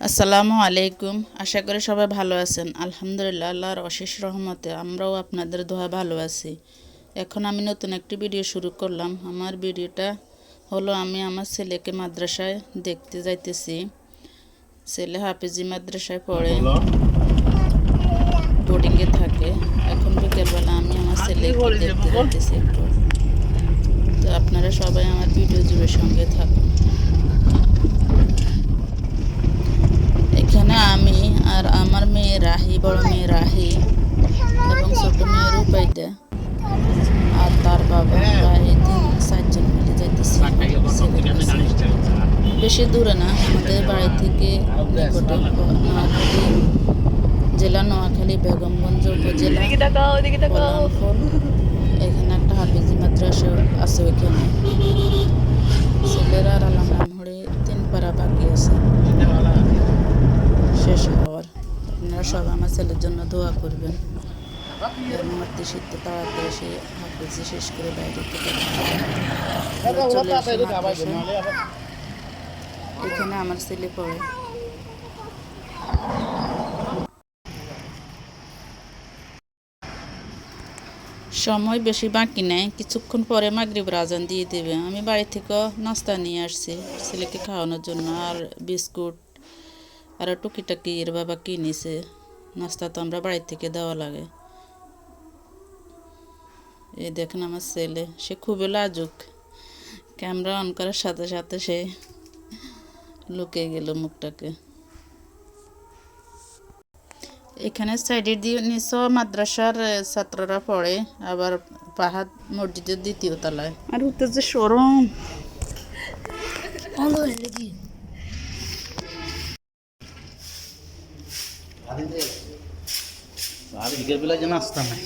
আসসালামু আলাইকুম। আশা করি সবাই ভালো আছেন। আলহামদুলিল্লাহ, আল্লাহর অশেষ রহমতে আমরাও আপনাদের দোয়া ভালো আছি। এখন আমি নতুন একটি ভিডিও শুরু করলাম। আমার ভিডিওটা হলো আমি আমার ছেলেকে মাদ্রাসায় দেখতে যাইতেছি। ছেলে হাফেজি মাদ্রাসায় পড়ে, বোর্ডিংয়ে থাকে। এখন বিকেলবেলা আমি আমার ছেলেকে দেখতে যাইতেছি একটু। তো আপনারা সবাই আমার ভিডিও জুড়ে সঙ্গে থাকুন। এখানে আমি আর আমার মেয়ে রাহি, বড় মেয়ে রাহি এবং ছোট মেয়ে রূপাইদা আর তার বাবা রাহি, 3-4 জন মিলে যাইতেছি। বেশি দূরে না, আমাদের বাড়ি থেকে নিকটে, নোয়াখালী জেলা, নোয়াখালী বেগমগঞ্জ উপজেলা, কল্যাণপুর। এখানে একটা হাফেজি মাদ্রাসা আছে। ওইখানে ছেলেরা আর আলমরামহড়ি 3 পারা বাকি আছে শেষ হওয়ার। আপনারা সবাই আমার ছেলের জন্য দোয়া করবেন এবং শীতে তাড়াতাড়ি সে হাফেজি শেষ করে বাইরে থেকে চলে আসে মাদ্রাসায়। এখানে আমার ছেলে পড়ে। সময় বেশি বাকি নেই, কিছুক্ষণ পরে মাগরিবের আজান দিয়ে দেবে। আমি বাড়ি থেকে নাস্তা নিয়ে আসছি ছেলেকে খাওয়ানোর জন্য, আর বিস্কুট আর টুকিটাকি এর বাবা কিনেছে। নাস্তা তো আমরা বাড়ি থেকে দেওয়া লাগে। এই দেখেন আমার ছেলে, সে খুবই লাজুক। ক্যামেরা অন করার সাথে সাথে সে লুকিয়ে গেল মুখটাকে। এখানে সাইডের দিয়ে নিচে মাদ্রাসার ছাত্ররা পড়ে, আবার পাহাড় মসজিদের 2য় তলায়। আর উত্তর যে শোরুম বিকেল বেলা যেন আসতাম না।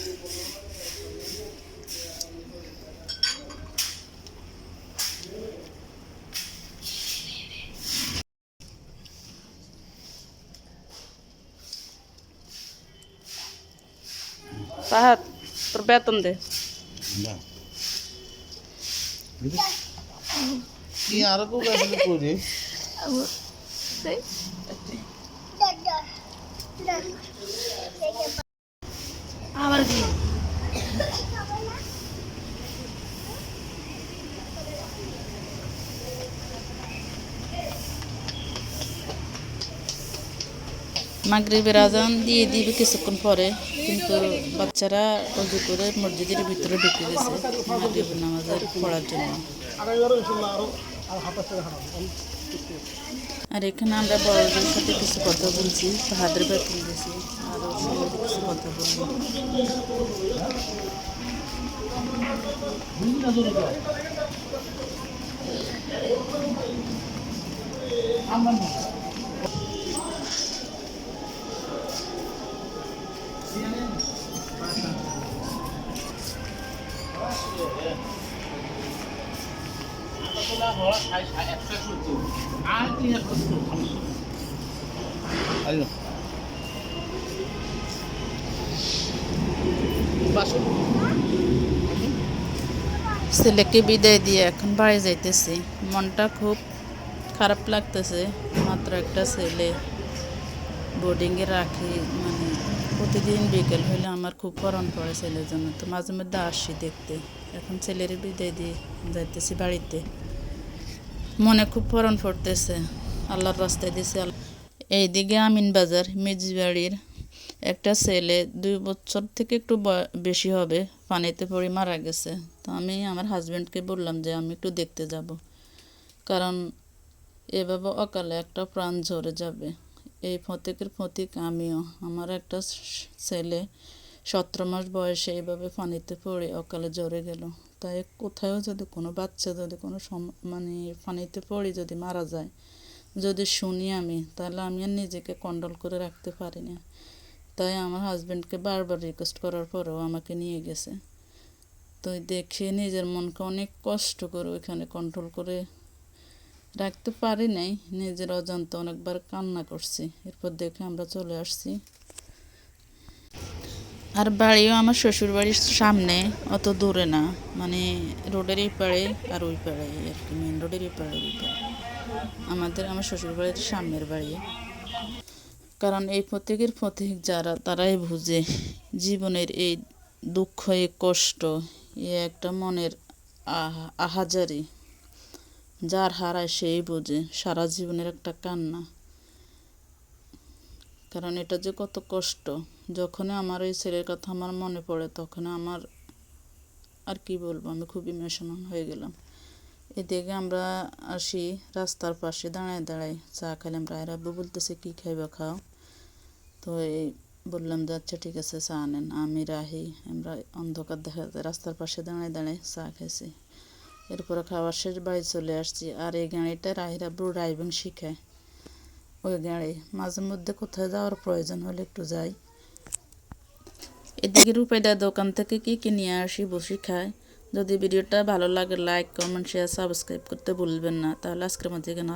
পাহাড় তোর বেতন দে। কি আর কেউ আসলে করে আবার কি মাগরিবের আজান দিয়ে দিবে কিছুক্ষণ পরে, কিন্তু বাচ্চারা অজু করে মসজিদের ভিতরে ঢুকে গেছে মাগরিবের নামাজের পড়ার জন্য। আর এখানে আমরা বড়দের সাথে কিছু কথা বলছি, হাতের বেতন দিয়েছি, আর ওর সঙ্গে কিছু কথা বলবো। ছেলেকে বিদায় দিয়ে এখন বাড়ি যাইতেছি। মনটা খুব খারাপ লাগতেছে। মাত্র একটা ছেলে বোর্ডিংয়ে রাখি, মানে প্রতিদিন বিকেল হলে আমার খুব পরন পড়ে ছেলের জন্য। তো মাঝে মধ্যে আসি দেখতে। এখন ছেলের বিদায় দিয়ে যাইতেছি বাড়িতে। মনে খুব পরন পড়তেছে। আল্লাহর রাস্তায় দিয়েছে। এইদিকে আমিন বাজার মিজবাড়ির একটা ছেলে 2 বছর থেকে একটু বেশি হবে, পানিতে পড়ে মারা গেছে। তো আমি আমার হাজব্যান্ডকে বললাম যে আমি একটু দেখতে যাব, কারণ এভাবে অকালে একটা প্রাণ ঝরে যাবে। এই ফতিকের ফতিক আমিও। আমার একটা ছেলে 17 মাস বয়সে এইভাবে পানিতে পড়ে অকালে ঝরে গেল। তাই কোথাও যদি কোনো বাচ্চা যদি কোনো মানে পানিতে পড়ে যদি মারা যায়, যদি শুনি আমি, তাহলে আমি আর নিজেকে কন্ট্রোল করে রাখতে পারি না। তাই আমার হাজব্যান্ডকে বারবার রিকোয়েস্ট করার পরেও আমাকে নিয়ে গেছে। তো দেখে নিজের মনকে অনেক কষ্ট করে ওইখানে কন্ট্রোল করে রাখতে পারি নাই, নিজের অজান্তে অনেকবার কান্না করছি। এরপর দেখে আমরা চলে আসছি। আর বাড়িও আমার শ্বশুর বাড়ির সামনে, অত দূরে না, মানে রোডের এই পাড়ে আর ওই পাড়ে আর কি, মেন রোডের এই পাড়ে ওই পাড়ে আমার শ্বশুর বাড়ির সামনের বাড়ি। কারণ এই প্রত্যেকের প্রত্যেক যারা তারাই বুঝে জীবনের এই দুঃখ, এই কষ্ট, এ একটা মনের আহাজারি, যার হারায় সেই বোঝে সারা জীবনের একটা কান্না। কারণ এটা যে কত কষ্ট, যখন আমার এই ছেলের কথা আমার মনে পড়ে তখন আমার আর কি বলবো, আমি খুব ইমোশনাল হয়ে গেলাম। এদিকে আমরা আসি রাস্তার পাশে দাঁড়ায় দাঁড়ায় চা খাইলাম। রায়ের আব্বু বলতেছে কী খাইবা খাও। তো এই বললাম যে আচ্ছা ঠিক আছে চা নেন। আমি রাহি আমরা অন্ধকার দেখা যায় রাস্তার পাশে দাঁড়ায় দাঁড়ায় চা খাইছি। এরপরে খাওয়ার শেষ বাড়ি চলে আসছি। আর এই গাড়িটা রাহির আব্বু ড্রাইভিং শিখায়, ওই গাড়ি মাঝে মধ্যে কোথায় যাওয়ার প্রয়োজন হলে একটু যাই। এদিকে রূপাইদার দোকান থেকে কি কি নিয়ে আসি বসে খাই। যদি ভিডিওটা ভালো লাগে লাইক কমেন্ট শেয়ার সাবস্ক্রাইব করতে ভুলবেন না। তাহলে আজকের মধ্যে এখানে